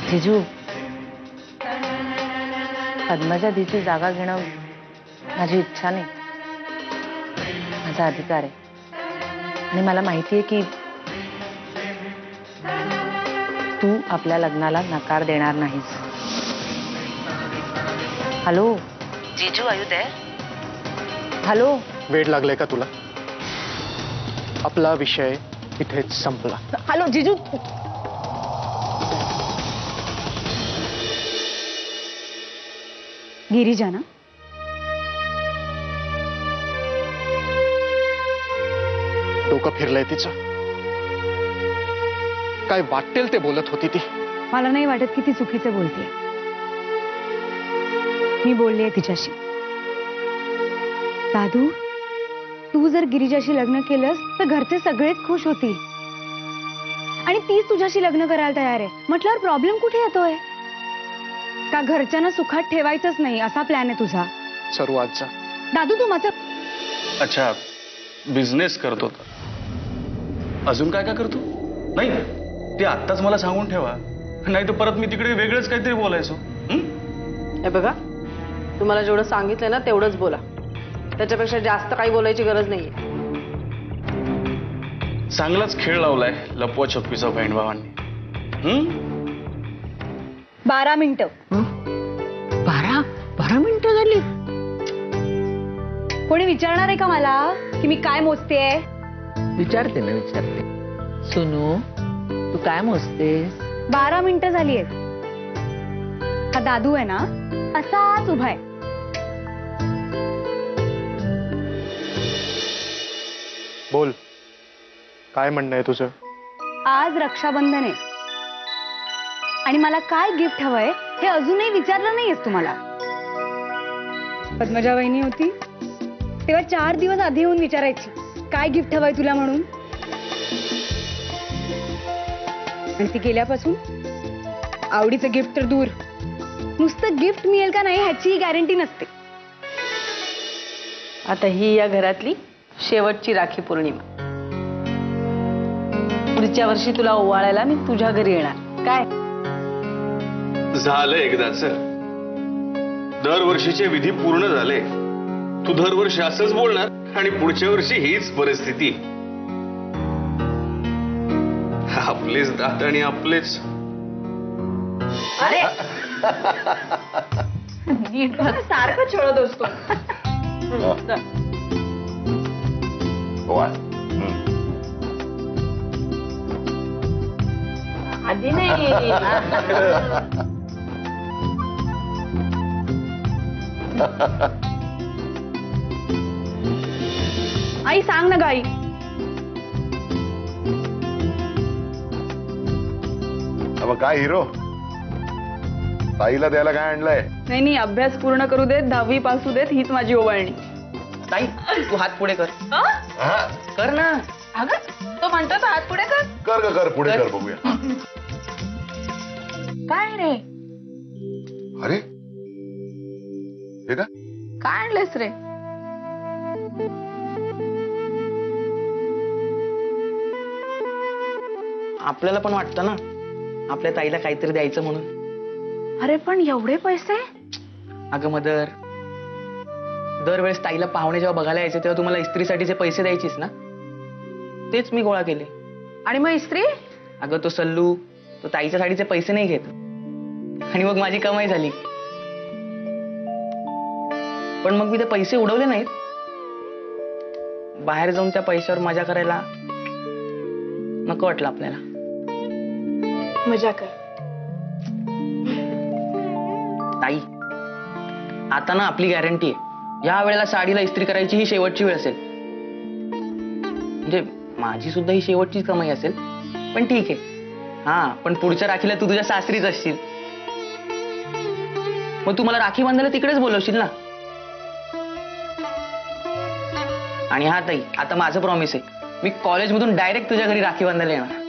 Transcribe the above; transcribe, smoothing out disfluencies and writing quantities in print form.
जिजू, पद्मजा दीची जागा घेणं माझी इच्छा नाही, माझा अधिकार आहे आणि मला माहिती आहे की तू आपल्या लग्नाला नकार देणार नाहीस. हॅलो जीजू, आर यू देयर? हॅलो. वेळ लागलाय का तुला? आपला विषय इथेच संपला. हॅलो जीजू. गिरिजा ना? डोकं फिरलंय तिचं. काय वाटेल ते बोलत होती ती. मला नाही वाटत की ती चुकीचं बोलते. मी बोलले तिच्याशी. दादू, तू जर गिरिजाशी लग्न केलंस तर घरचे सगळेच खुश होतील आणि तीच तुझ्याशी लग्न करायला तयार आहे. म्हटल्यावर प्रॉब्लेम कुठे येतोय? का घरच्यांना सुखात ठेवायचंच नाही असा प्लॅन आहे तुझा? सर्वांचा. दादू, तू माझं. अच्छा, बिझनेस करतो का? अजून काय काय करतो? नाही, ते आत्ताच मला सांगून ठेवा, नाही तर परत मी तिकडे वेगळंच काहीतरी बोलायचो. हे बघा, तुम्हाला जेवढं सांगितलंय ना तेवढंच बोला. त्याच्यापेक्षा जास्त काही बोलायची गरज नाहीये. चांगलाच खेळ लावलाय लपवा छप्पीचा बहीण भावांनी. 12 मिनिटं. 12 मिनिटं झाली. कोणी विचारणार आहे का मला की मी काय मोजतेय? विचारते ना, विचारते. सुनू, तू काय मोजतेस? 12 मिनिटं झाली आहेत. हा दादू आहे ना, असाच उभा आहे. बोल, काय म्हणणं आहे तुझं? आज रक्षाबंधन आहे आणि मला काय गिफ्ट हवंय हे अजूनही विचारलं नाहीयेस तुम्हाला. पद्मजा वहिनी होती तेव्हा 4 दिवस आधी येऊन विचारायची काय गिफ्ट हवंय तुला म्हणून. आणि ती गेल्यापासून आवडीचं गिफ्ट तर दूर, नुसतं गिफ्ट मिळेल का नाही ह्याची गॅरंटी नसते. आता ही या घरातली शेवटची राखी पौर्णिमा. पुढच्या वर्षी तुला ओवाळायला मी तुझ्या घरी येणार. काय झालं एकदाच. दरवर्षीचे विधी पूर्ण झाले. तू दरवर्षी असंच बोलणार आणि पुढच्या वर्षी हीच परिस्थिती. आपलेच दात आणि आपलेच. अरे सारखं छळत असतो. आधी नाही. आई सांग ना गाई. काय हिरो, ताईला द्यायला काय आणलंय? नाही, अभ्यास पूर्ण करू देत, 10वी पासू देत, हीच माझी ओवाळणी. ताई, तू हात पुढे कर. कर ना. अगं तो म्हणतो तर हात पुढे कर. कर कर पुढे कर बघूया. काय रे, अरे हे का? काय आणलेस रे? आपल्याला पण वाटतं ना आपल्या ताईला काहीतरी द्यायचं म्हणून. अरे पण एवढे पैसे? अगं मदर, दरवेळेस ताईला पाहुणे जेव्हा बघायला यायचे तेव्हा तुम्हाला इस्त्रीसाठीचे पैसे द्यायचीस ना, तेच मी गोळा केले. आणि मग इस्त्री? अगं तो सल्लू, तो ताईच्या साडीचे पैसे नाही घेत आणि मग माझी कमाई झाली. पण मग मी ते पैसे उडवले नाहीत. बाहेर जाऊन त्या पैशावर मजा करायला नको वाटलं आपल्याला. मजा कर ताई. आता ना आपली गॅरंटी आहे, या वेळेला साडीला इस्त्री करायची ही शेवटची वेळ असेल. म्हणजे माझी सुद्धा ही शेवटचीच कमाई असेल, पण ठीक आहे. हा, पण पुढच्या राखीला तू तुझ्या सासरीच असशील, मग तू मला राखी बांधायला तिकडेच बोलवशील ना. आणि हा ताई, आता माझं प्रॉमिस आहे, मी कॉलेजमधून डायरेक्ट तुझ्या घरी राखी बांधायला येणार.